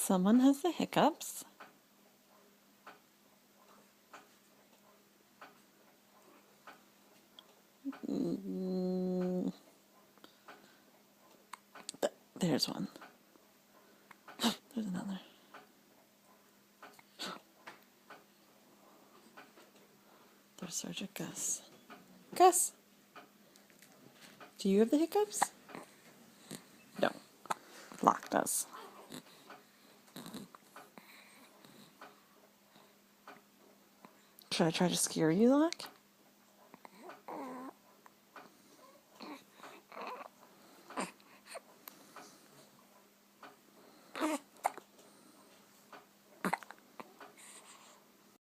Someone has the hiccups. There's one. There's another. There's Sergeant Gus. Gus, do you have the hiccups? No. Locke does. Should I try to scare you, Locke?